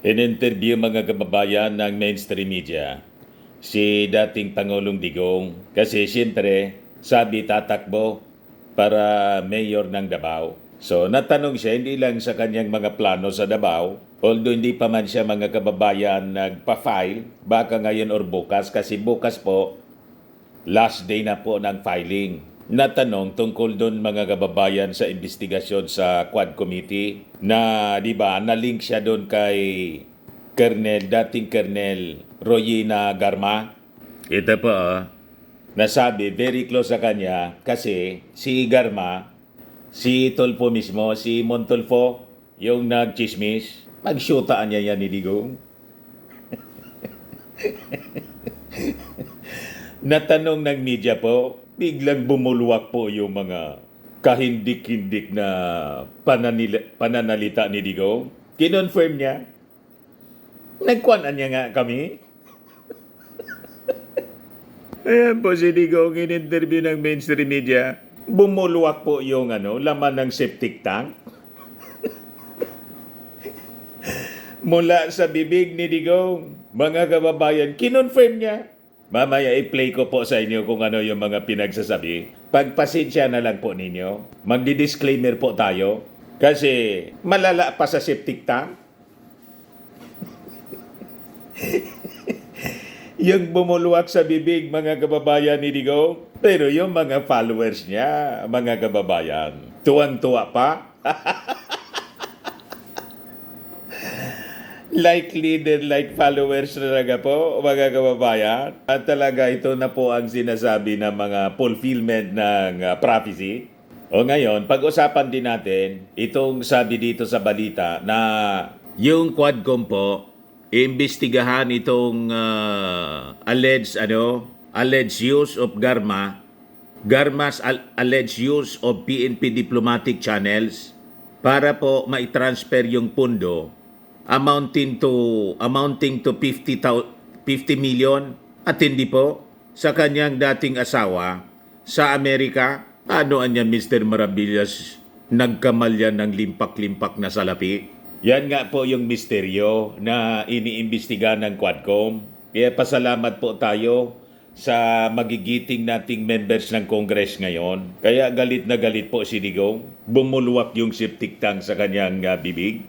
In-interview mga kababayan ng mainstream media si dating Pangulong Digong kasi siyempre sabi tatakbo para mayor ng Davao. So natanong siya hindi lang sa kanyang mga plano sa Davao, although hindi pa man siya mga kababayan nagpa-file, baka ngayon or bukas kasi bukas po last day na po ng filing. Natanong tungkol doon mga kababayan sa investigasyon sa Quad Committee na di ba na-link siya doon kay dating Colonel Royina Garma. Ito po nasabi very close sa kanya kasi si Garma, si Tulfo mismo, si Montulfo, yung nagchismis, magsyutaan niya yan ni Digong. Natanong ng media po, biglang bumulwak po yung mga kahindik-hindik na pananalita ni Digong. Kinonfirm niya. Nagkuanan niya nga kami. Ayan po si Digong in-interview ng mainstream media. Bumulwak po yung laman ng septic tank. Mula sa bibig ni Digong, mga kababayan, kinonfirm niya. Mamaya i-play ko po sa inyo kung ano yung mga pinagsasabi. Pagpasensya na lang po ninyo. Magdi-disclaimer po tayo. Kasi malala pa sa septic tank. Yung bumulwak sa bibig mga kababayan ni Digong. Pero yung mga followers niya, mga kababayan, tuwang-tuwa pa. Like leader, like followers talaga po, mga kababayan. At talaga ito na po ang sinasabi ng mga fulfillment ng prophecy. O ngayon, pag-usapan din natin itong sabi dito sa balita na yung Quadcom po, imbestigahan itong alleged use of Garma's alleged use of PNP diplomatic channels para po maitransfer yung pundo amounting to 50 million at hindi po sa kanyang dating asawa sa Amerika. Ano anya Mr. Maravillas, nagkamalyan ng limpak-limpak na salapi. Yan nga po yung misteryo na iniimbestiga ng Quadcom. Kaya pasalamat po tayo sa magigiting nating members ng Congress ngayon. Kaya galit na galit po si Digong. Bumulwak yung septic tank sa kanyang bibig.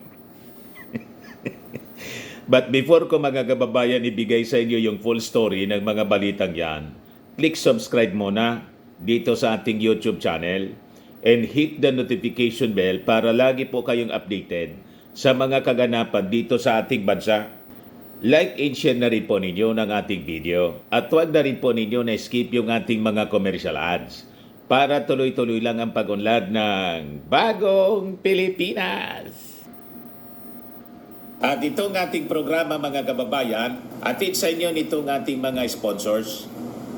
But before ko mga kababayan ibigay sa inyo yung full story ng mga balitang yan, click subscribe muna dito sa ating YouTube channel and hit the notification bell para lagi po kayong updated sa mga kaganapan dito sa ating bansa. Like and share na rin po ninyo ng ating video at huwag na rin po ninyo na skip yung ating mga commercial ads para tuloy-tuloy lang ang pag-unlad ng Bagong Pilipinas. At itong ating programa mga kababayan, atid sa inyo nitong ating mga sponsors.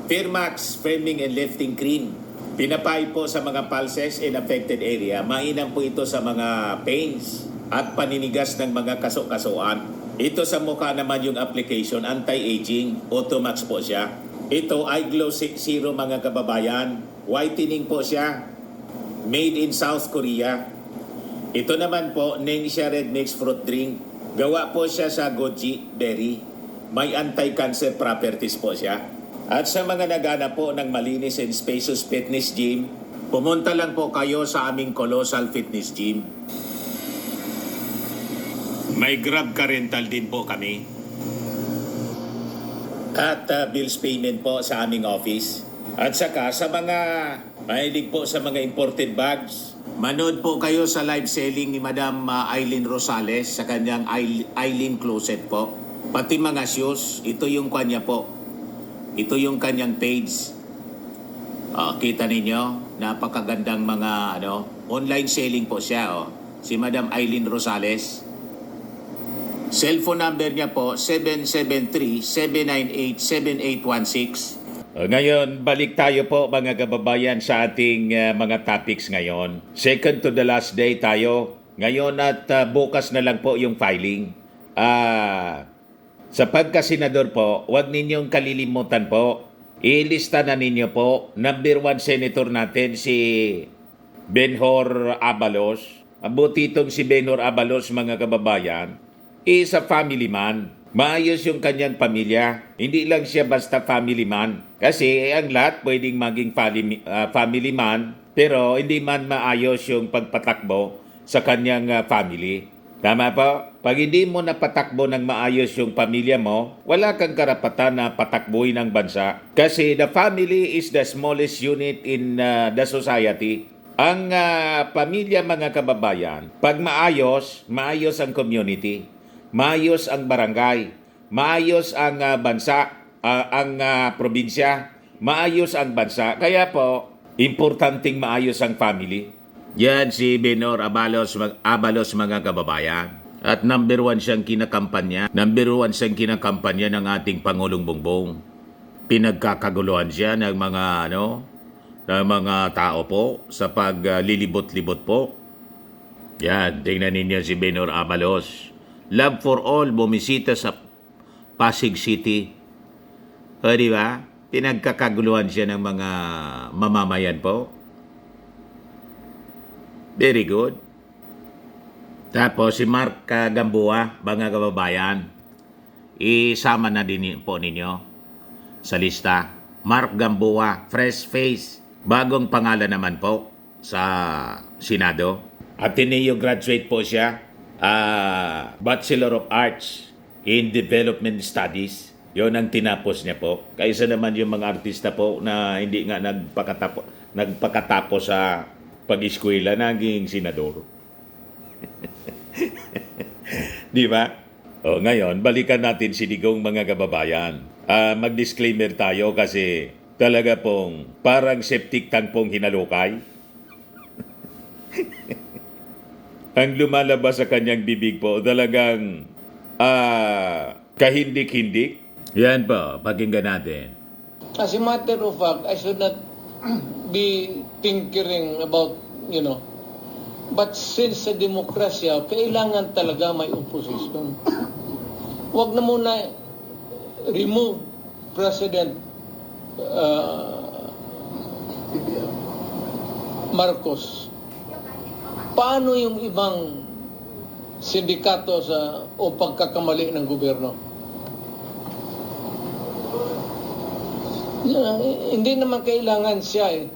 Firmax Firming and Lifting Cream. Pinapay po sa mga pulses in affected area. Mainam po ito sa mga pains at paninigas ng mga kaso-kasuan. Ito sa mukha naman yung application, anti-aging, Automax po siya. Ito ay Glow Zero mga kababayan. Whitening po siya. Made in South Korea. Ito naman po, Ningxia Red Mix Fruit Drink. Gawa po siya sa goji berry. May anti-cancer properties po siya. At sa mga nagana po ng malinis and spacious fitness gym, pumunta lang po kayo sa aming Colossal Fitness Gym. May Grab ka rental din po kami. At bills payment po sa aming office. At saka sa mga mahilig po sa mga imported bags, manood po kayo sa live selling ni Madam Eileen Rosales sa kanyang Eileen Closet po. Pati mga shoes, ito yung kanya po. Ito yung kanyang page. Kita ninyo, napakagandang mga online selling po siya. Si Madam Eileen Rosales. Cellphone number niya po, 773-798-7816. Ngayon, balik tayo po mga kababayan sa ating mga topics ngayon. Second to the last day tayo. Ngayon at bukas na lang po yung filing. Sa pagkasenador po, huwag ninyong kalilimutan po. Ilista na ninyo po, number 1 senator natin si Benhur Abalos. Mabuti itong si Benhur Abalos mga kababayan. is a family man. Maayos yung kanyang pamilya. Hindi lang siya basta family man. Kasi ang lahat pwedeng maging family man, pero hindi man maayos yung pagpatakbo sa kanyang family. Tama po? Pag hindi mo napatakbo ng maayos yung pamilya mo, wala kang karapatan na patakbuhin ang bansa. Kasi the family is the smallest unit in the society. Ang pamilya, mga kababayan, pag maayos, maayos ang community, maayos ang barangay, maayos ang bansa, ang probinsya, maayos ang bansa. Kaya po, importanteng maayos ang family. Yan si Benor Abalos, mga kababayan. At number 1 siyang kinakampanya. Number 1 siyang kinakampanya ng ating Pangulong Bongbong. Pinagkakaguluhan siya ng mga tao po sa paglilibot-libot po. Yan, tingnan ninyo si Benor Abalos. Love for all, bumisita sa Pasig City. O, di ba? Pinagkakaguluhan siya ng mga mamamayan po. Very good. Tapos si Mark Gamboa, mga kababayan, isama na din po ninyo sa lista. Mark Gamboa, fresh face. Bagong pangalan naman po sa Senado. Ateneo graduate po siya. Bachelor of Arts in Development Studies. Yon ang tinapos niya po. Kaysa naman yung mga artista po na hindi nga nagpakatapos sa pag-eskwela, naging senador. Di ba? O, ngayon, balikan natin si Digong, mga kababayan. Mag-disclaimer tayo kasi talaga pong parang septic tank pong hinalukay. Ang lumalabas sa kanyang bibig po, talagang kahindik-hindik. Yan po, pakinggan natin. As a matter of fact, I should not be tinkering about, but since sa demokrasya, kailangan talaga may opposition. Huwag na muna remove President Marcos. Paano yung ibang sindikato o pagkakamali ng gobyerno? Hindi naman kailangan siya eh.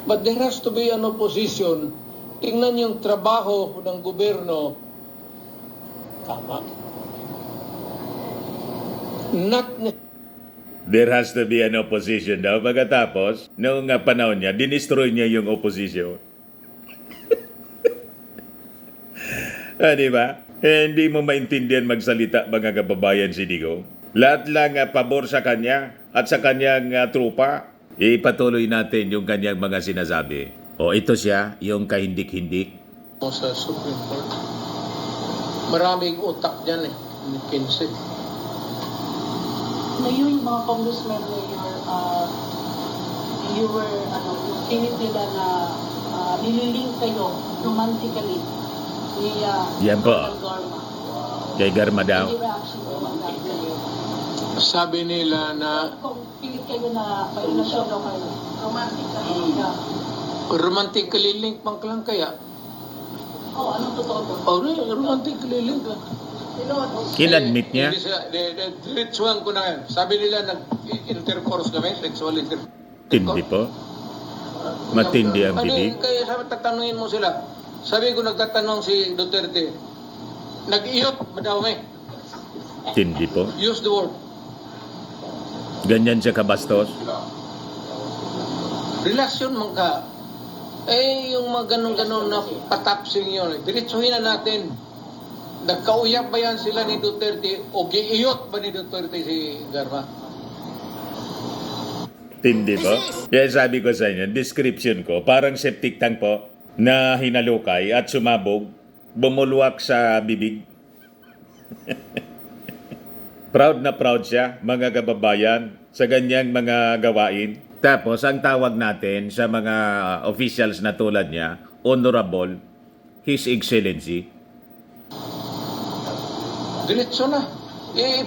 But there has to be an opposition. Tingnan yung trabaho ng gobyerno. Tama. There has to be an opposition daw. Pagkatapos, noong panahon niya, dinestroy niya yung opposition. Di ba? Hindi mo maintindihan magsalita, mga kababayan, si Digong. Lahat lang pabor sa kanya at sa kanyang trupa. Ipatuloy natin yung kanyang mga sinasabi. O, ito siya, yung kahindik-hindik. Sa Supreme Court. Maraming utak dyan eh. 15. Ngayon, yung mga congressmen you were, yung pilit nila na nililink kayo romantically ni Yan po. Garma. Kay Garma daw. Any reaction mo kayo? Sabi nila na Kung pilit kayo na may relasyon daw kayo, romantically. Yeah. romantically link pang lang kaya. Anong totoo doon? Romantically link lang. Kinadmit niya. Diretsuhan ko na yan. Sabi nila nag-intercourse kami, sexual intercourse. Tindi po. Matindi ang bibig. Kaya sabi, tatanungin mo sila. Sabi ko, nagtatanong si Duterte, nag-iyot, madami. Tindi po. Use the word. Ganyan siya kabastos. Relasyon man ka. Yung mga ganun-ganun na patapsing yun. Diretsuhin na natin. Nagkauyak ba yan sila ni Duterte o giiyot ba ni Duterte si Garma? Tindi po. Kaya sabi ko sa inyo, description ko, parang septic tank po na hinalukay at sumabog, bumulwak sa bibig. Proud na proud siya, mga kababayan, sa ganyang mga gawain. Tapos, ang tawag natin sa mga officials na tulad niya, Honorable, His Excellency. Diretso na.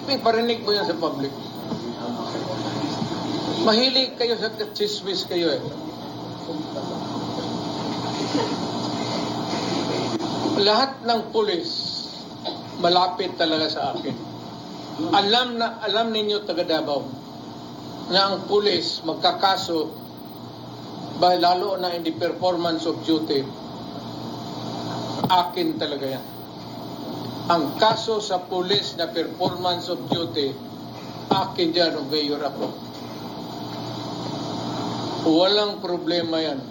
Iparinig mo yan sa public. Mahilig kayo sa chismis kayo eh. Lahat ng pulis malapit talaga sa akin. Alam ninyo taga Davao na ang pulis magkakaso lalo na in the performance of duty, akin talaga yan. Ang kaso sa pulis na performance of duty, akin dyan o mayor ako. Walang problema yan.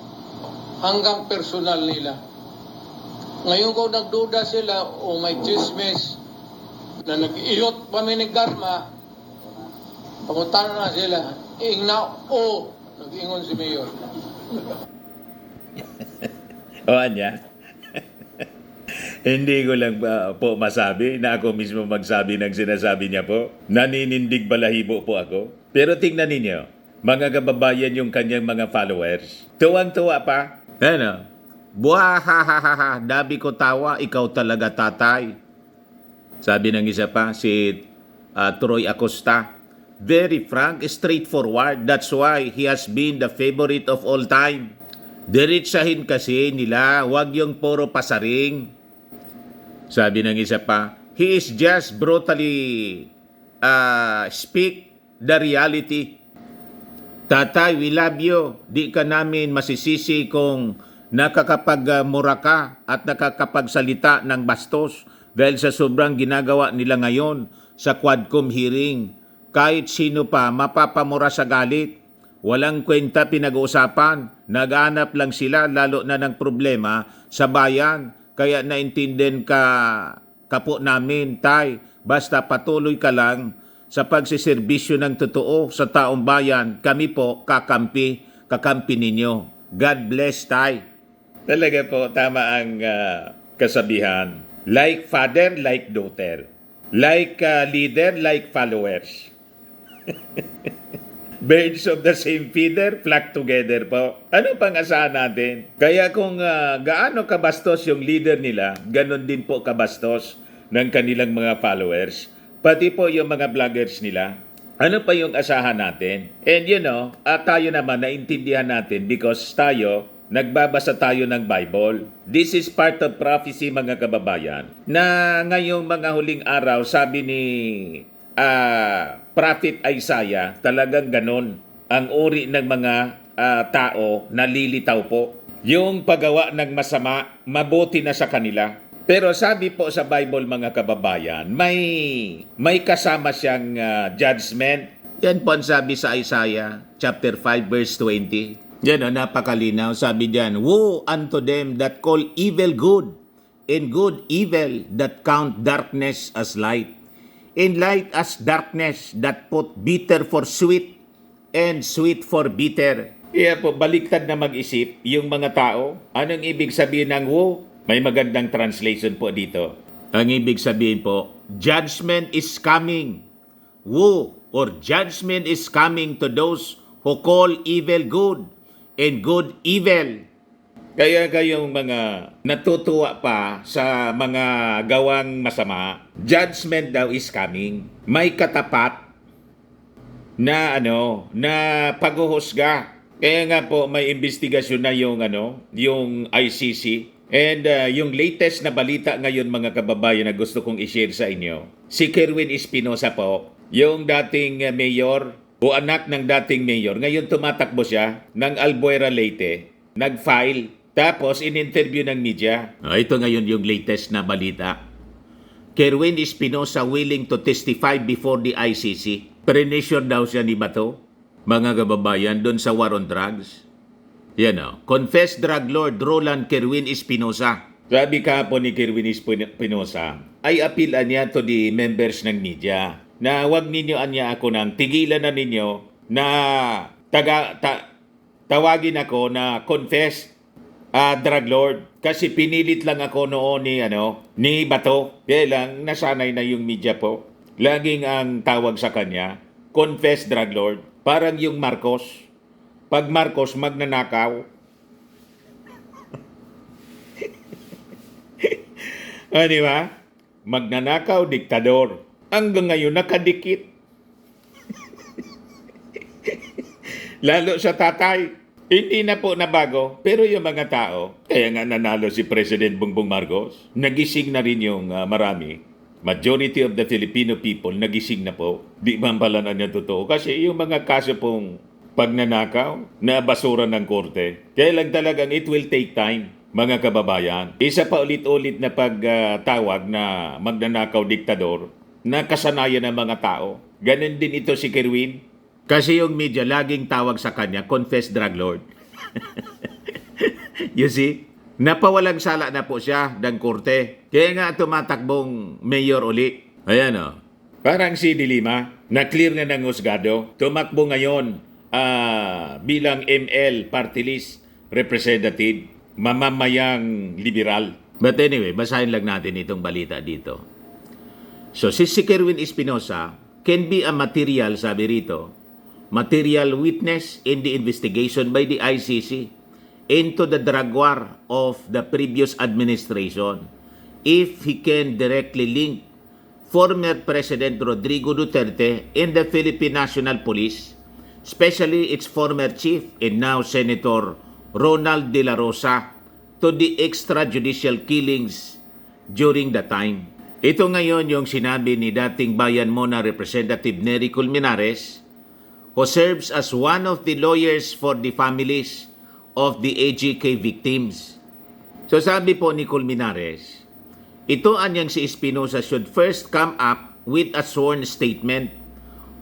Hanggang personal nila. Ngayon kung nagduda sila o may chismis na nag-iyot pa ni Garma, pamunta na sila, nag-ingon si mayor. O anya? Hindi ko lang po masabi na ako mismo magsabi ng sinasabi niya po. Naninindig balahibo po ako. Pero tingnan ninyo, mga kababayan yung kanyang mga followers. Tuwang-tuwa pa. Ano? Buhahahaha, dabi ko tawa, ikaw talaga tatay. Sabi ng isa pa, si Troy Acosta. Very frank, straightforward. That's why he has been the favorite of all time. Diretsahin kasi nila, wag yung puro pasaring. Sabi ng isa pa, he is just brutally speak the reality. Tatay, we love you. Di ka namin masisisi kung nakakapagmura ka at nakakapagsalita ng bastos dahil sa sobrang ginagawa nila ngayon sa Quadcom hearing. Kahit sino pa mapapamura sa galit. Walang kwenta pinag-uusapan. Nag-aanap lang sila lalo na ng problema sa bayan. Kaya naintindihan ka po namin, tay. Basta patuloy ka lang sa pagsiservisyo ng totoo sa taong bayan. Kami po kakampi ninyo. God bless, tay. Talaga po, tama ang kasabihan. Like father, like daughter. Like leader, like followers. Birds of the same feather, flock together po. Ano pang asahan natin? Kaya kung gaano kabastos yung leader nila, ganon din po kabastos ng kanilang mga followers. Pati po yung mga vloggers nila. Ano pa yung asahan natin? And tayo naman naintindihan natin because nagbabasa tayo ng Bible. This is part of prophecy, mga kababayan, na ngayong mga huling araw, sabi ni Prophet Isaiah, talagang ganon ang uri ng mga tao na lilitaw po. Yung paggawa ng masama, mabuti na sa kanila. Pero sabi po sa Bible, mga kababayan, may kasama siyang judgment. Yan po ang sabi sa Isaiah chapter 5 verse 20. Yan napakalinaw. Sabi diyan, woe unto them that call evil good, and good evil, that count darkness as light, and light as darkness, that put bitter for sweet, and sweet for bitter. Kaya po, baliktad na mag-isip yung mga tao. Anong ibig sabihin ng woe? May magandang translation po dito. Ang ibig sabihin po, judgment is coming. Woe or judgment is coming to those who call evil good and good evil. Kaya kayong mga natutuwa pa sa mga gawang masama, judgment daw is coming. May katapat na na paghuhusga. Kaya nga po may investigasyon na yung ICC. And yung latest na balita ngayon, mga kababayan, na gusto kong i-share sa inyo. Si Kerwin Espinosa po, yung dating mayor o anak ng dating mayor, ngayon tumatakbo siya ng Albuera Leyte, nag-file, tapos in-interview ng media. Ito ngayon yung latest na balita. Kerwin Espinosa willing to testify before the ICC. Pre-measure daw siya ni Bato, mga kababayan, doon sa war on drugs. Confessed drug lord Roland Kerwin Espinosa. Sabi kahapon ni Kerwin Espinosa, ay apilan niya to the members ng media na wag ninyo anya ako nang tigilan na ninyo na tawagin ako na confessed drug lord kasi pinilit lang ako noon ni Bato. Kaya lang nasanay na yung media po. Laging ang tawag sa kanya, confessed drug lord. Parang yung Marcos. Pag Marcos magnanakaw. Di ba? Magnanakaw, diktador. Hanggang ngayon nakadikit. Lalo sa tatay. Hindi na po nabago. Pero yung mga tao, kaya nga nanalo si President Bongbong Marcos, nagising na rin yung marami. majority of the Filipino people nagising na po. Di man pala na niya totoo. Kasi yung mga kaso pong pagnanakaw na basura ng korte, kaya lang talagang it will take time, mga kababayan. Isa pa ulit-ulit na pagtawag na magnanakaw diktador na kasanayan ng mga tao. Ganon din ito si Kerwin. Kasi yung media laging tawag sa kanya, confessed drug lord. You see? Napawalang sala na po siya ng korte. Kaya nga tumatakbong mayor uli. Ayan o. Parang si Dilima, na clear na ng husgado. Tumakbo ngayon bilang ML party list representative, mamamayang liberal. But anyway, basahin lang natin itong balita dito. So si Kerwin Espinosa can be a material, sabi rito, material witness in the investigation by the ICC into the drug war of the previous administration if he can directly link former President Rodrigo Duterte and the Philippine National Police, especially its former chief and now Senator Ronald De La Rosa, to the extrajudicial killings during the time. Ito ngayon yung sinabi ni dating Bayan Mona Representative Nery Colmenares, who serves as one of the lawyers for the families of the AGK victims. So sabi po ni Colmenares, ito anyang si Espinosa should first come up with a sworn statement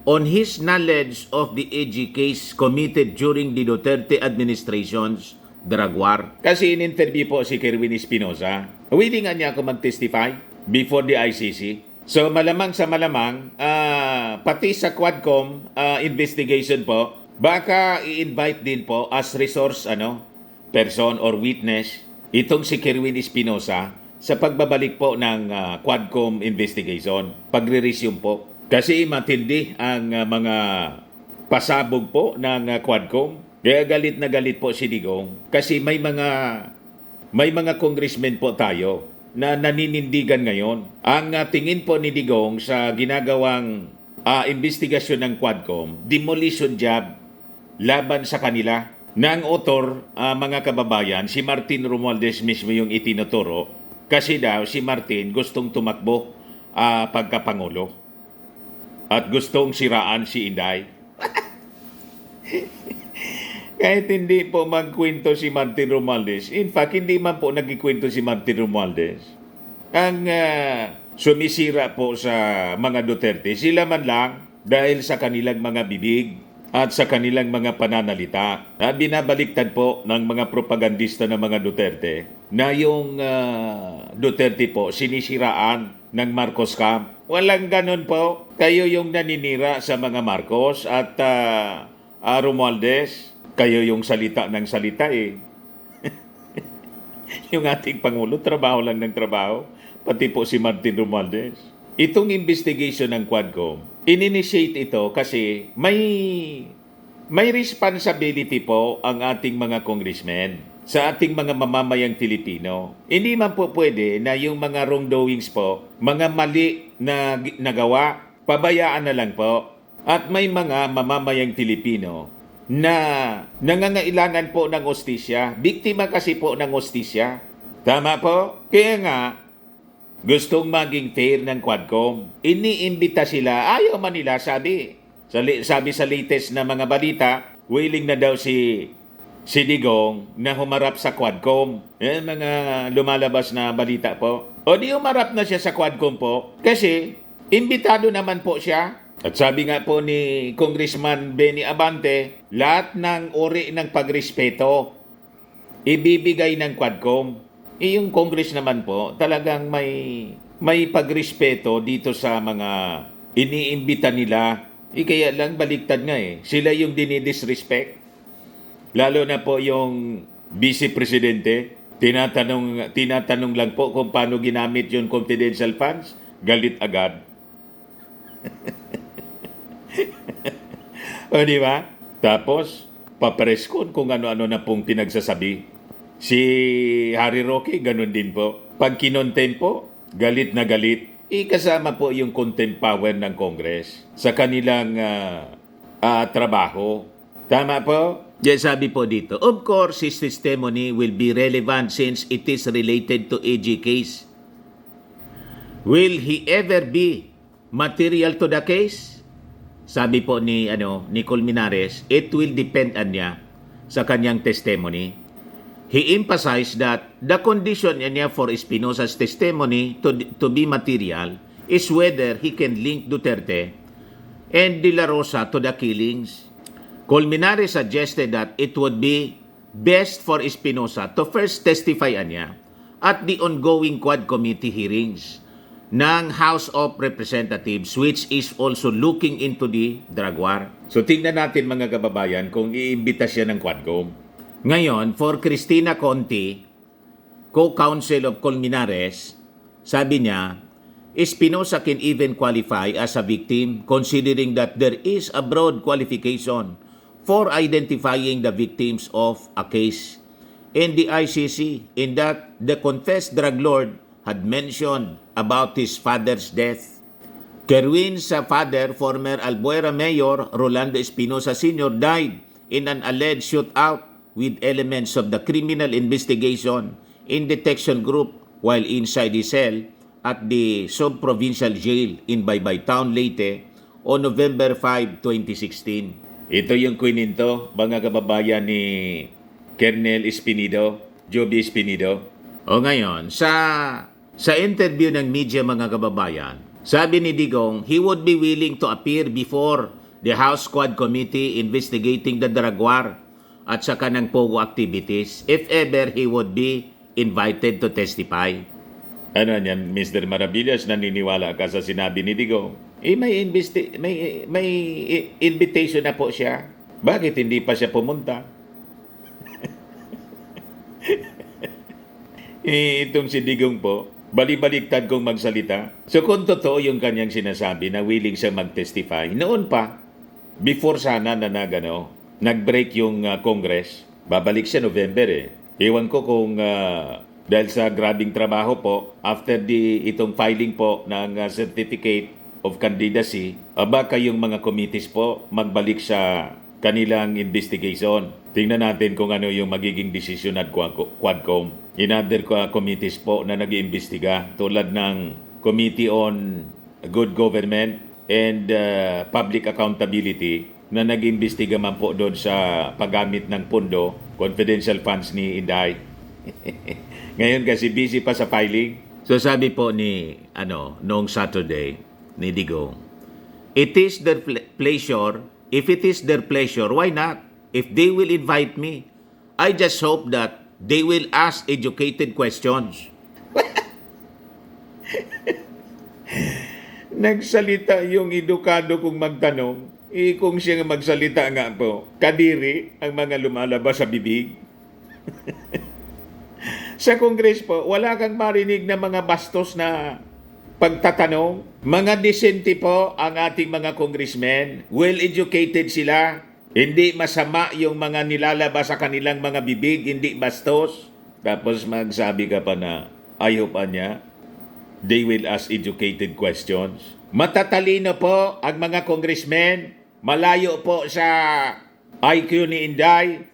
on his knowledge of the AGKs committed during the Duterte administration's drug war. Kasi in-interview po si Kerwin Espinosa, willing niya ako mag-testify before the ICC. So malamang sa malamang, pati sa Quadcom investigation po, baka i-invite din po as resource person or witness itong si Kerwin Espinosa sa pagbabalik po ng Quadcom investigation, pagre-resume po. Kasi matindi ang mga pasabog po ng Quadcom. Kaya galit na galit po si Digong kasi may mga congressmen po tayo na naninindigan ngayon. Ang tingin po ni Digong sa ginagawang investigasyon ng Quadcom, demolition job laban sa kanila. Na ang author, mga kababayan, si Martin Romualdez mismo yung itinuturo kasi daw si Martin gustong tumakbo pagkapangulo at gustong siraan si Inday. Kahit hindi po magkwento si Martin Romualdez, in fact, hindi man po nagkikwento si Martin Romualdez. Ang sumisira po sa mga Duterte, sila man lang dahil sa kanilang mga bibig at sa kanilang mga pananalita. Binabaliktad po ng mga propagandista ng mga Duterte na yung Duterte po sinisiraan ng Marcos Camp. Walang ganun po. Kayo yung naninira sa mga Marcos at Romualdez. Kayo yung salita ng salita eh. Yung ating Pangulo, trabaho lang ng trabaho. Pati po si Martin Romualdez. Itong investigation ng Quadcom, in-initiate ito kasi may responsibility po ang ating mga congressmen sa ating mga mamamayang Filipino. Hindi man po pwede na yung mga wrongdoings po, mga mali na nagawa, pabayaan na lang po. At may mga mamamayang Filipino na nangangailangan po ng hustisya. Biktima kasi po ng hustisya. Tama po? Kaya nga, gustong maging fair ng Quadcom. Iniimbita sila. Ayaw man nila, sabi sa latest na mga balita, willing na daw si Digong na humarap sa Quadcom. Yan mga lumalabas na balita po. O di humarap na siya sa Quadcom po kasi imbitado naman po siya. At sabi nga po ni Congressman Benny Abante, lahat ng uri ng pagrespeto ibibigay ng Quadcom. Yung Congress naman po, talagang may pagrespeto dito sa mga iniimbita nila. Kaya lang baliktad nga eh. Sila yung dinidisrespect. Lalo na po yung Vice Presidente, tinatanong lang po kung paano ginamit yung confidential funds, galit agad. O di ba? Tapos, papreskon kung ano-ano na pong pinagsasabi. Si Harry Roque, ganun din po. Pag kinontent po, galit na galit. Kasama po yung contempt power ng Congress sa kanilang trabaho. Tama po? Yes, sabi po dito, of course, his testimony will be relevant since it is related to AG case. Will he ever be material to the case? Sabi po ni Colmenares, it will depend niya sa kanyang testimony. He emphasized that the condition niya for Espinosa's testimony to be material is whether he can link Duterte and De La Rosa to the killings. Colmenares suggested that it would be best for Espinosa to first testify niya at the ongoing Quad Committee hearings ng House of Representatives, which is also looking into the drug war. So tingnan natin mga kababayan kung iimbita siya ng Quadcom. Ngayon, for Cristina Conti, co-counsel of Colmenares, sabi niya, Espinosa can even qualify as a victim considering that there is a broad qualification for identifying the victims of a case in the ICC, in that the confessed drug lord had mentioned about his father's death. Kerwin's father, former Albuera Mayor Rolando Espinosa Sr., died in an alleged shootout with elements of the Criminal Investigation in Detection Group while inside his cell at the Sub-Provincial Jail in Baybay Town, Leyte on November 5, 2016. Ito yung kwininto, mga kababayan ni Colonel Espinido, Joby Espinido. O ngayon, sa interview ng media mga kababayan, sabi ni Digong, he would be willing to appear before the House Quad Committee investigating the drug war at saka ng Pogo activities if ever he would be invited to testify. Ano yan, Mr. Maravillas, naniniwala ka sa sinabi ni Digong? May invitation na po siya. Bakit hindi pa siya pumunta? Itong si Digong po, balibaliktad kong magsalita. So kung totoo yung kanyang sinasabi na willing siya mag-testify, noon pa, before sana na nag-break yung Congress, babalik siya November eh. Ewan ko kung dahil sa grabing trabaho po, after itong filing po ng certificate of candidacy, baka yung mga committees po magbalik sa kanilang investigation. Tingnan natin kung ano yung magiging desisyon at Quadcom. In other committees po na nag-iimbestiga tulad ng Committee on Good Government and Public Accountability na nag-iimbestiga man po doon sa paggamit ng pondo, confidential funds ni Inday. Ngayon kasi busy pa sa filing. So sabi po noong Saturday ni Digong, it is their pleasure. If it is their pleasure, why not? If they will invite me, I just hope that they will ask educated questions. Nagsalita yung edukado kung magtanong. Kung siya magsalita nga po, kadiri ang mga lumalabas sa bibig. Sa Congress po, wala kang marinig na mga bastos na pagtatanong. Mga disente po ang ating mga congressmen. Well-educated sila. Hindi masama yung mga nilalabas sa kanilang mga bibig, hindi bastos. Tapos magsabi ka pa na ayaw pa niya, they will ask educated questions. Matatalino po ang mga congressmen. Malayo po sa IQ ni Inday.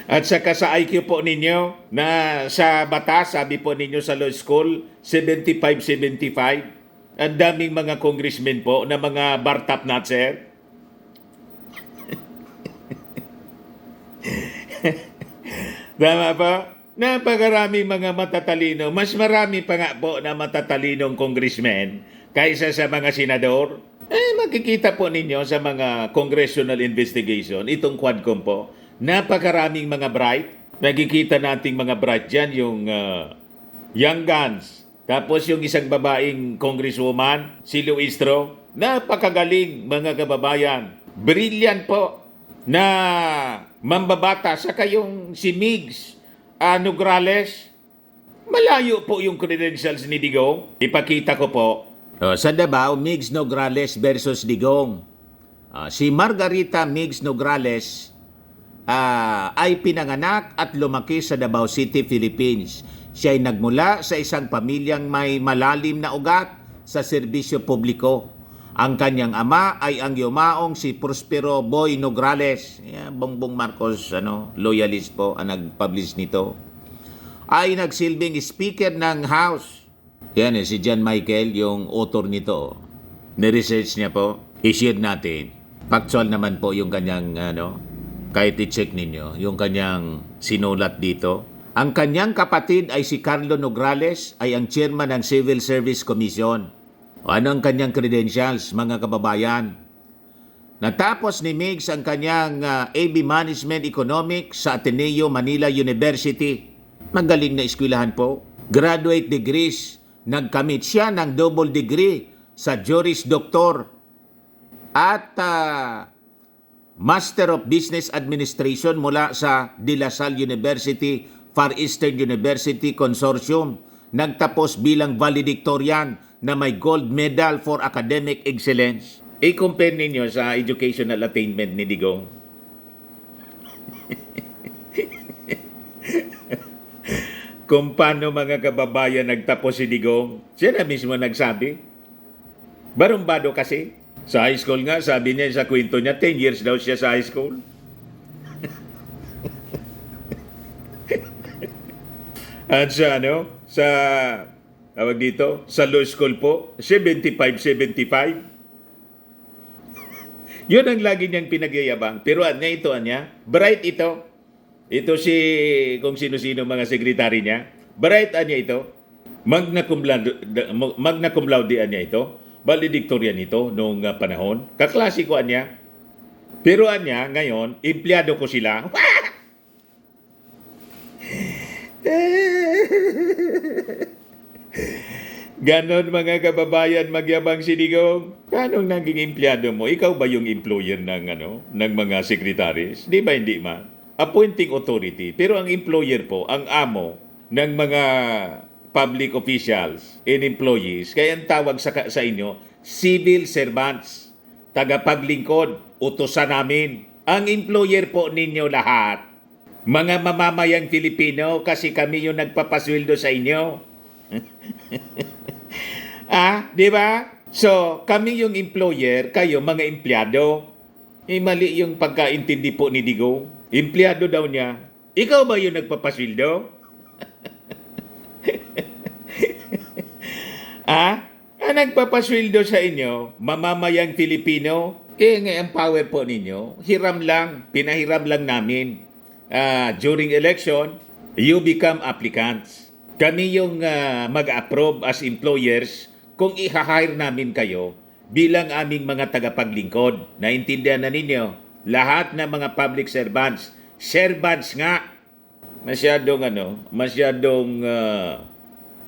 At saka sa IQ po ninyo na sa batas, sabi po ninyo sa law school, 75-75. Ang daming mga congressmen po na mga bar-top notcher. Tama pa? Napakaraming mga matatalino. Mas marami pa nga po na matatalinong congressmen kaysa sa mga senador. Makikita po ninyo sa mga congressional investigation, itong Quadcom po, napakaraming mga bright. Nakikita nating mga bright dyan, yung young guns. Tapos yung isang babaeng congresswoman, si Luistro. Napakagaling mga kababayan. Brilliant po na mambabata. Saka yung si Migs Nograles. Malayo po yung credentials ni Digong. Ipakita ko po. Sa Davao, Migs Nograles versus Digong. Si Margarita Migs Nograles ay pinanganak at lumaki sa Davao City, Philippines. Siya ay nagmula sa isang pamilyang may malalim na ugat sa serbisyo publiko. Ang kanyang ama ay ang yumaong si Prospero Boy Nograles. Bongbong Marcos, loyalist po ang nag-publish nito. Ay nagsilbing speaker ng House Yan si John Michael, yung author nito. Ni-research niya po. I-share natin. Factual naman po yung kanyang, kahit i-check ninyo, yung kanyang sinulat dito. Ang kanyang kapatid ay si Carlo Nograles, ay ang chairman ng Civil Service Commission. O ano ang kanyang credentials, mga kababayan? Natapos ni Migs ang kanyang AB Management Economics sa Ateneo Manila University. Magaling na eskwelahan po. Graduate degrees. Nagkamit siya ng double degree sa Juris Doctor at Master of Business Administration mula sa De La Salle University, Far Eastern University Consortium. Nagtapos bilang valedictorian na may gold medal for academic excellence. I-compare ninyo sa educational attainment ni Digong. Kung paano mga kababayan nagtapos si Digong, siya na mismo nagsabi. Barumbado kasi. Sa high school nga, sabi niya sa kwento niya, 10 years daw siya sa high school. At sa tawag dito, sa law school po, 75. Yun ang lagi niyang pinagyayabang. Pero bright ito. Ito kung sino-sino mga sekretary niya. Bright ito. Magna cum laude niya ito. Valedictorian ito noong panahon. Kaklasiko niya. Pero ngayon, empleyado ko sila. Ganon mga kababayan, magyabang si Digong. Anong naging empleyado mo? Ikaw ba yung employer ng mga sekretaris? Di ba hindi man? Appointing authority. Pero ang employer po, ang amo ng mga public officials and employees, kaya ang tawag sa inyo, civil servants, tagapaglingkod, utusan namin. Ang employer po ninyo lahat, mga mamamayang Filipino, kasi kami yung nagpapasweldo sa inyo. Di ba? So, kami yung employer, kayo mga empleyado. Mali yung pagkaintindi po ni Digong. Empleyado daw niya. Ikaw ba yung nagpapasweldo? Ang nagpapasweldo sa inyo, mamamayang Filipino, ang power po ninyo, pinahiram lang namin. During election, you become applicants. Kami yung mag-approve as employers kung i-hire namin kayo bilang aming mga tagapaglingkod. Naintindihan na ninyo? Lahat ng mga public servants nga. Masyadong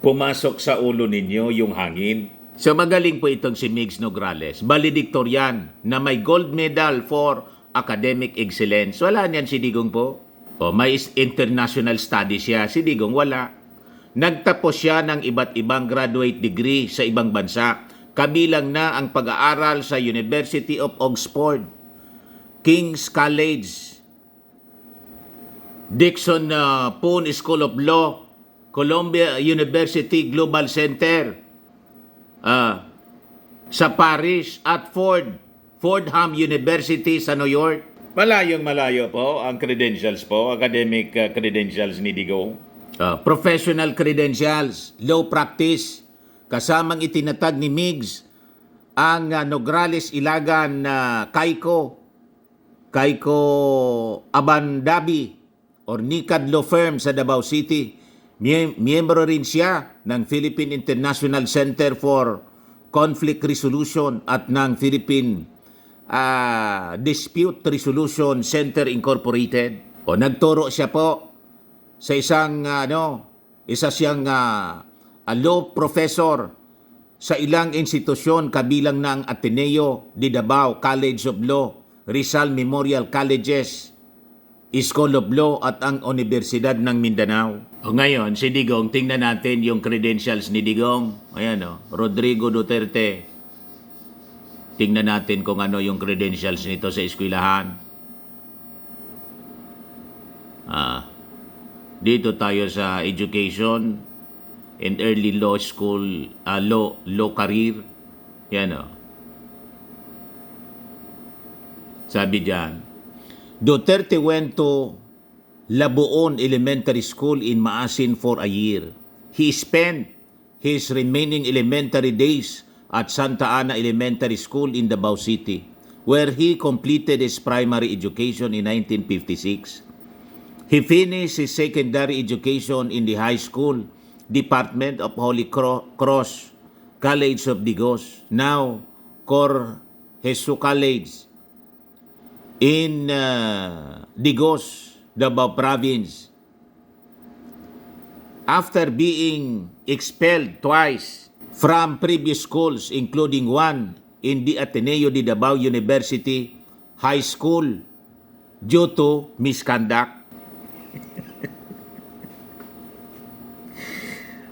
pumasok sa ulo ninyo yung hangin. So magaling po itong si Migs Nograles, valedictorian na may gold medal for academic excellence. Wala niyan si Digong po. May international studies siya. Si Digong wala. Nagtapos siya ng iba't ibang graduate degree sa ibang bansa. Kabilang na ang pag-aaral sa University of Oxford, King's College, Dixon Poon School of Law, Columbia University Global Center, sa Paris at Fordham University sa New York. Malayo po ang credentials po, academic credentials ni Digong. Professional credentials, law practice, kasamang itinatag ni Migs ang Nograles Ilagan Kaiko Abandabi or Nikad Law Firm sa Davao City. Miyembro rin siya ng Philippine International Center for Conflict Resolution at ng Philippine Dispute Resolution Center Incorporated. Nagturo siya po sa isa siyang law professor sa ilang institusyon kabilang na ang Ateneo de Davao College of Law, Rizal Memorial Colleges, School of Law at ang Universidad ng Mindanao. Ngayon, si Digong, tingnan natin yung credentials ni Digong. Ayan Rodrigo Duterte. Tingnan natin kung ano yung credentials nito sa eskwelahan. Dito tayo sa education and early law school, law career. Yan Sabi diyan, Duterte went to Labuon Elementary School in Maasin for a year. He spent his remaining elementary days at Santa Ana Elementary School in Davao City, where he completed his primary education in 1956. He finished his secondary education in the high school Department of Holy Cross College of Digos, now Cor Jesus College in Digos, Davao Province. After being expelled twice from previous schools, including one in the Ateneo de Davao University High School due to misconduct.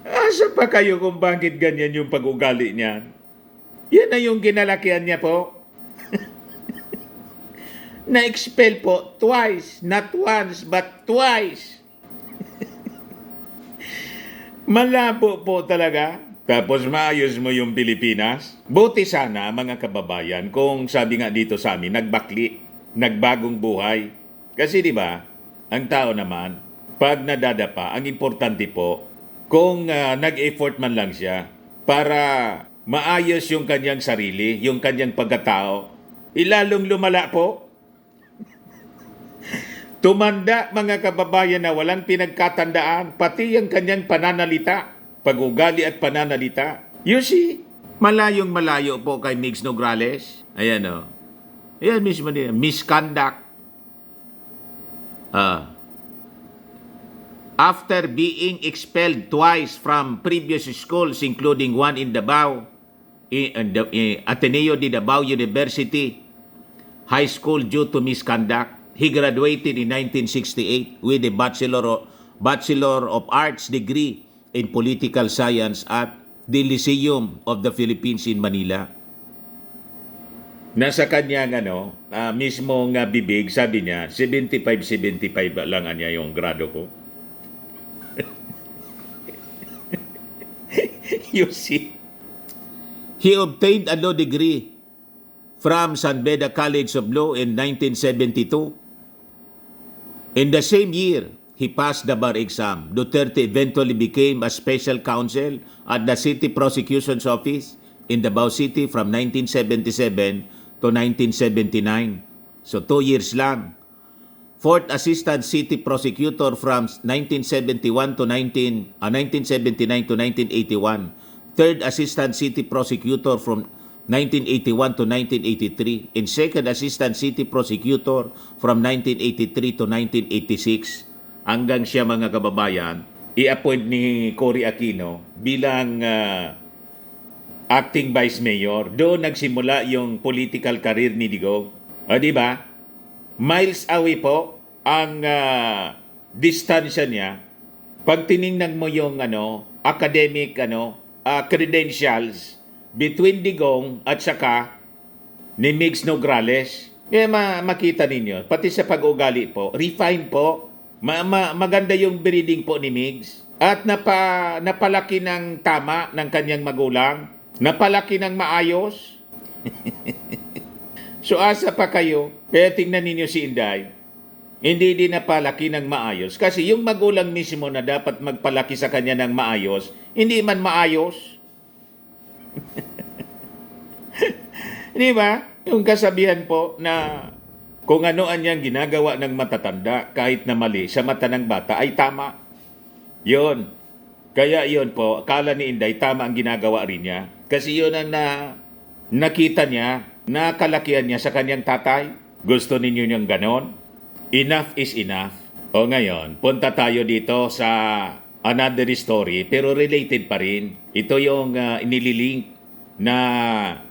Asa pa kayo kung bakit ganyan yung pag-ugali niya? Yan na yung ginalakihan niya po. Na-expel po twice, not once, but twice. Malabo po talaga. Tapos maayos mo yung Pilipinas. Buti sana mga kababayan kung sabi nga dito sa amin, nagbakli, nagbagong buhay. Kasi di ba, ang tao naman, pag nadadapa, ang importante po, kung nag-effort man lang siya para maayos yung kanyang sarili, yung kanyang pagkatao, ilalong lumala po. Tumanda mga kababayan na walang pinagkatandaan, pati yung kanyang pananalita, pag-ugali at pananalita. You see, Malayong malayo po kay Migs Nograles. Ayan o. Ayan mismo nila. Misconduct. After being expelled twice from previous schools, including one in Davao, Ateneo de Davao University High School due to misconduct, he graduated in 1968 with a Bachelor of Arts degree in Political Science at the Lyceum of the Philippines in Manila. nasa kanyang mismong bibig, sabi niya, 75 lang niya yung grado ko. You see? He obtained a law degree from San Beda College of Law in 1972. In the same year, he passed the bar exam. Duterte eventually became a special counsel at the City Prosecution's Office in Davao City from 1977 to 1979. So 2 years lang. Fourth Assistant City Prosecutor from 1979 to 1981. Third Assistant City Prosecutor from 1981 to 1983. And Second Assistant City Prosecutor from 1983 to 1986. Hanggang siya mga kababayan, i-appoint ni Cory Aquino bilang acting vice mayor. Doon nagsimula yung political career ni Digong. O di ba? Miles away po ang distansya niya. Pag tiningnan mo yung academic credentials between Digong at saka ni Migs Nograles, kaya makita ninyo, pati sa pag-ugali po, refine po, maganda yung breeding po ni Migs. At napalaki ng tama ng kanyang magulang, napalaki ng maayos. So asa pa kayo, kaya tingnan ninyo si Inday, hindi din napalaki ng maayos. Kasi yung magulang mismo na dapat magpalaki sa kanya ng maayos, hindi man maayos. Di ba? Yung kasabihan po na kung ano ang ginagawa ng matatanda kahit na mali sa mata ng bata ay tama. Yun. Kaya yun po, akala ni Inday tama ang ginagawa rin niya. Kasi yun ang nakita niya, nakalakihan niya sa kanyang tatay. Gusto ninyo niyang ganon? Enough is enough. O ngayon, punta tayo dito sa another story pero related pa rin. Ito yung inililink na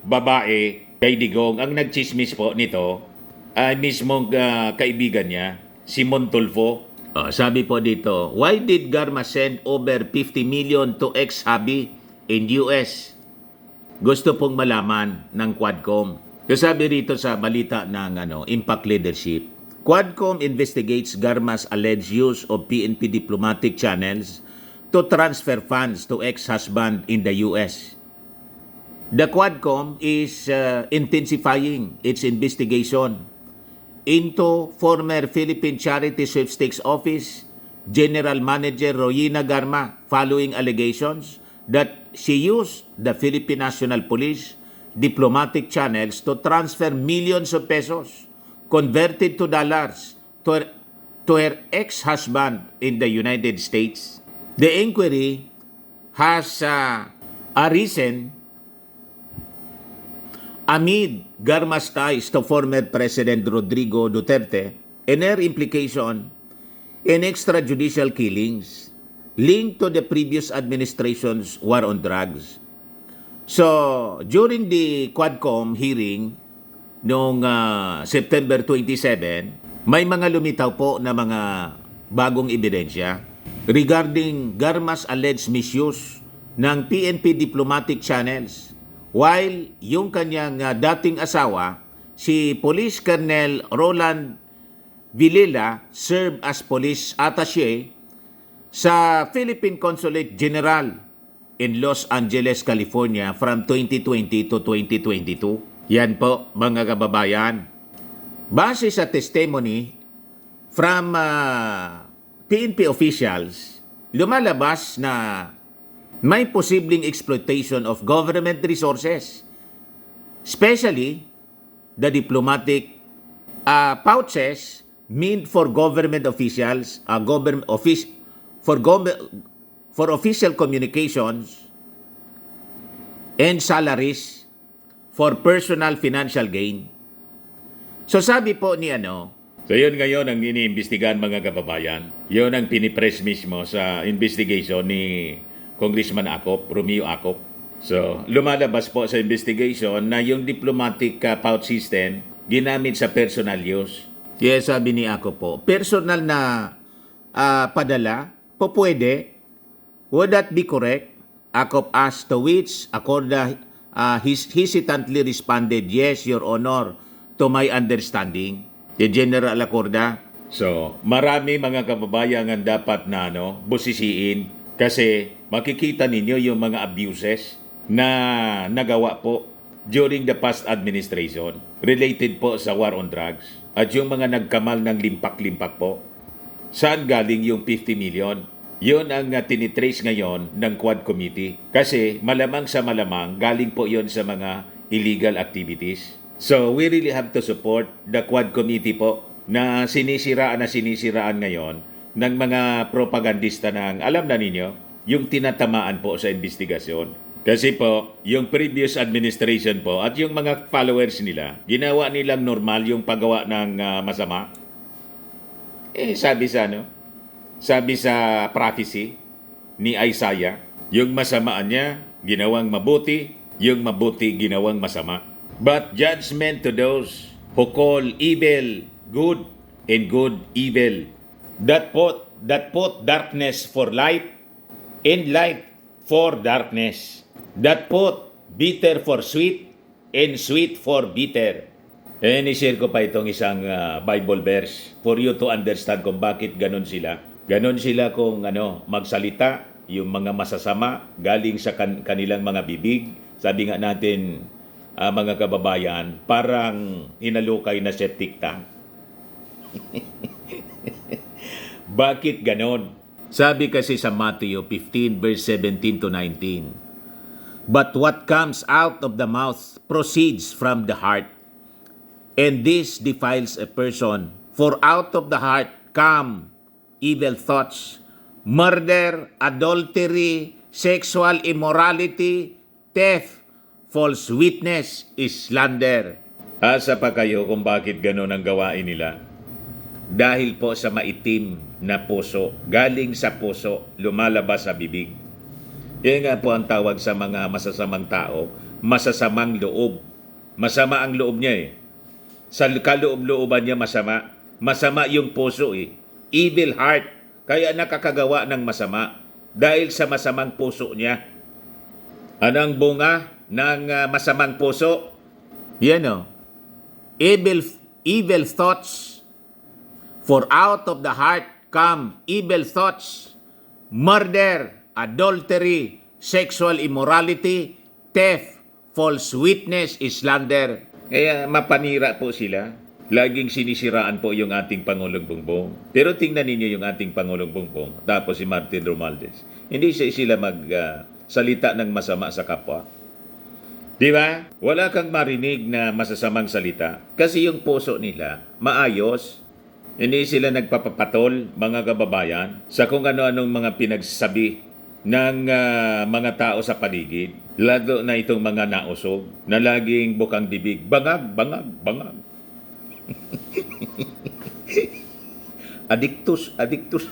babae kay Digong. Ang nagchismis po nito ay mismong kaibigan niya, si Montulfo. Sabi po dito, why did Garma send over 50 million to ex-hubby in US? Gusto pong malaman ng Quadcom. Sabi rito sa balita ng Impact Leadership, Quadcom investigates Garma's alleged use of PNP diplomatic channels to transfer funds to ex-husband in the US. The Quadcom is intensifying its investigation into former Philippine Charity Sweepstakes Office General Manager Royina Garma following allegations that she used the Philippine National Police diplomatic channels to transfer millions of pesos converted to dollars to her ex-husband in the United States. The inquiry has arisen amid Garma's ties to former President Rodrigo Duterte and her implication in extrajudicial killings linked to the previous administration's war on drugs. So, during the Quadcom hearing noong September 27, may mga lumitaw po na mga bagong ebidensya regarding Garma's alleged misuse ng PNP diplomatic channels while yung kanyang dating asawa, si Police Colonel Roland Villela, served as police attaché sa Philippine Consulate General in Los Angeles, California from 2020 to 2022. Yan po, mga kababayan. Base sa testimony from PNP officials, lumalabas na may posibleng exploitation of government resources, especially the diplomatic pouches meant for government officials, for official communications and salaries for personal financial gain. So sabi po ni So yun ngayon ang iniimbestigahan mga kababayan. Yun ang pinipress mismo sa investigation ni Congressman Acop, Romeo Acop. So lumalabas po sa investigation na yung diplomatic pouch system ginamit sa personal use. Yes, sabi ni Acop po, personal na padala po pwede. Would that be correct? Acop asked, to which Acorda hesitantly responded, yes, Your Honor, to my understanding. The General Acorda. So marami mga kababayan ang dapat na busisiin kasi makikita ninyo yung mga abuses na nagawa po during the past administration related po sa war on drugs at yung mga nagkamal ng limpak-limpak po. Saan galing yung 50 million? Yun ang tinitrace ngayon ng Quad Committee kasi malamang sa malamang galing po yun sa mga illegal activities. So we really have to support the Quad Committee po na sinisiraan ngayon ng mga propagandista ng alam na ninyo yung tinatamaan po sa investigasyon. Kasi po, yung previous administration po at yung mga followers nila, ginawa nilang normal yung paggawa ng masama. Sabi sa prophecy ni Isaiah, yung masamaan niya, ginawang mabuti, yung mabuti, ginawang masama. But judgment to those who call evil good and good evil, that put darkness for light and light for darkness, that put bitter for sweet and sweet for bitter. I-share ko pa itong isang Bible verse for you to understand kung bakit ganon sila. Ganon sila kung magsalita, yung mga masasama galing sa kanilang mga bibig. Sabi nga natin, mga kababayan, parang hinalukay na septic tank. Bakit ganon? Sabi kasi sa Matthew 15 verse 17 to 19, but what comes out of the mouth proceeds from the heart, and this defiles a person. For out of the heart come evil thoughts, murder, adultery, sexual immorality, theft, false witness, slander. Asa pa kayo kung bakit ganon ang gawain nila? Dahil po sa maitim na puso, galing sa puso, lumalabas sa bibig. Yan nga po ang tawag sa mga masasamang tao, masasamang loob. Masama ang loob niya Sa kaloob-looban niya masama. Masama yung puso Evil heart. Kaya nakakagawa ng masama. Dahil sa masamang puso niya. Anong bunga ng masamang puso? Yan evil thoughts. For out of the heart come evil thoughts, murder, adultery, sexual immorality, theft, false witness, slander. Kaya mapanira po sila. Laging sinisiraan po yung ating Pangulong Bongbong. Pero tingnan ninyo yung ating Pangulong Bongbong, tapos si Martin Romualdez. Hindi sila salita ng masama sa kapwa. Di ba? Wala kang marinig na masasamang salita. Kasi yung puso nila, maayos. Hindi sila nagpapapatol, mga kababayan, sa kung ano-anong mga pinagsasabi ng mga tao sa paligid. Lalo na itong mga nausog, na laging bukang bibig. Bangag, bangag, bangag. Adiktus, adiktus.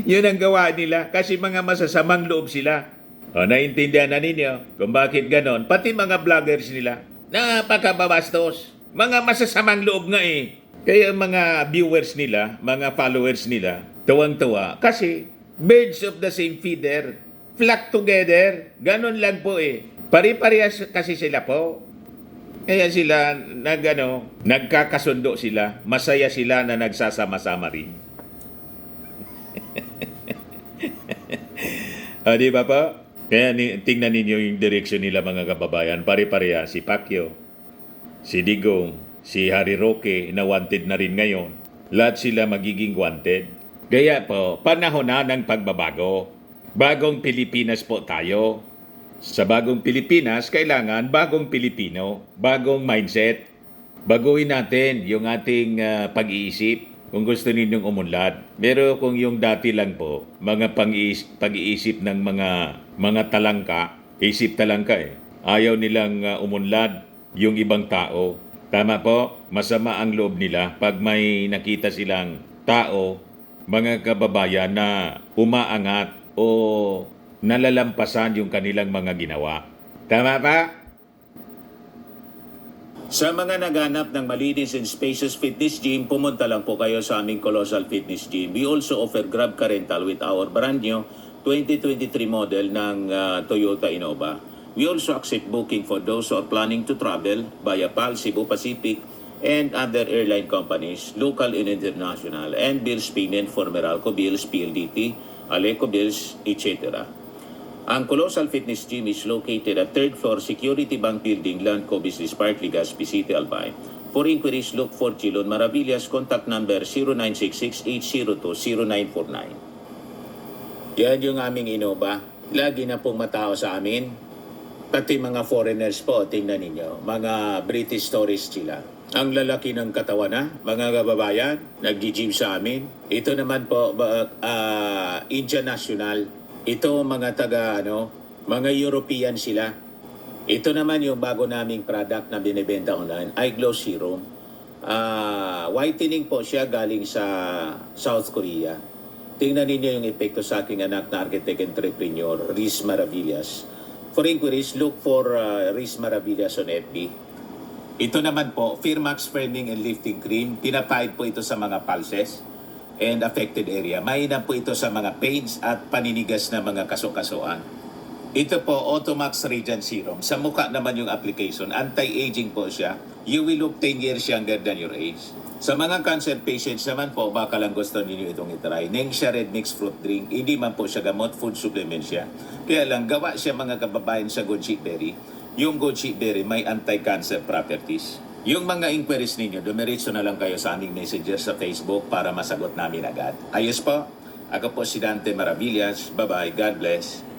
Yun ang gawa nila kasi mga masasamang loob sila. O, naintindihan na ninyo kung bakit ganon. Pati mga vloggers nila, napakababastos. Mga masasamang loob nga eh. Kaya mga viewers nila, mga followers nila, tuwang-tuwa. Kasi birds of the same feather, flock together. Ganon lang po eh. Pari-parehas kasi sila po. Kaya sila nagkakasundo sila. Masaya sila na nagsasama-sama rin. Di ba po? Kaya tingnan ninyo yung direksyon nila mga kababayan. Pare-pareha si Pacquiao, si Digong, si Harry Roque na wanted na rin ngayon. Lahat sila magiging wanted. Kaya po, panahon na ng pagbabago. Bagong Pilipinas po tayo. Sa bagong Pilipinas, kailangan bagong Pilipino, bagong mindset. Baguhin natin yung ating pag-iisip kung gusto ninyong umunlad. Pero kung yung dati lang po, mga pag-iisip ng mga talangka, isip talangka eh. Ayaw nilang umunlad yung ibang tao. Tama po, masama ang loob nila pag may nakita silang tao, mga kababayan na umaangat o nalalampasan yung kanilang mga ginawa. Tama pa? Sa mga naghanap ng malinis and spacious fitness gym, pumunta lang po kayo sa aming Colossal Fitness Gym. We also offer Grab Car Rental with our brand new 2023 model ng Toyota Innova. We also accept booking for those who are planning to travel via PAL, Cebu Pacific, and other airline companies, local and international, and bills payment for Meralco Bills, PLDT, Aleco Bills, etc. Ang Colossal Fitness Gym is located at 3rd floor Security Bank Building, Landco Business Park, Legazpi City, Albay. For inquiries, look for Chilon Maravillas. Contact number 0966-802-0949. Yan yung aming Innova. Lagi na pong matao sa amin. Pati mga foreigners po, tingnan ninyo. Mga British tourists sila. Ang lalaki ng katawan na, mga kababayan, nag-gym sa amin. Ito naman po, Indian National. Ito mga mga European sila. Ito naman yung bago naming product na binibenta online, Eye Glow Serum. Whitening po siya galing sa South Korea. Tingnan ninyo yung epekto sa aking anak na architect entrepreneur, Riz Maravillas. For inquiries, look for Riz Maravillas on FB. Ito naman po, Firmax Firming and Lifting Cream. Pinapahid po ito sa mga pulses and affected area. Mainam po ito sa mga pains at paninigas na mga kaso-kasuan. Ito po, Automax Radiant Serum. Sa mukha naman yung application. Anti-aging po siya. You will look 10 years younger than your age. Sa mga cancer patients naman po, baka lang gusto ninyo itong itry. Nengxia Red Mix Fruit Drink. Hindi man po siya gamot, food supplement siya. Kaya lang, gawa siya mga kababayan sa goji berry. Yung goji berry may anti-cancer properties. Yung mga inquiries ninyo, dumiretso na lang kayo sa aming messenger sa Facebook para masagot namin agad. Ayos po, ako po si Dante Maravillas. Bye-bye. God bless.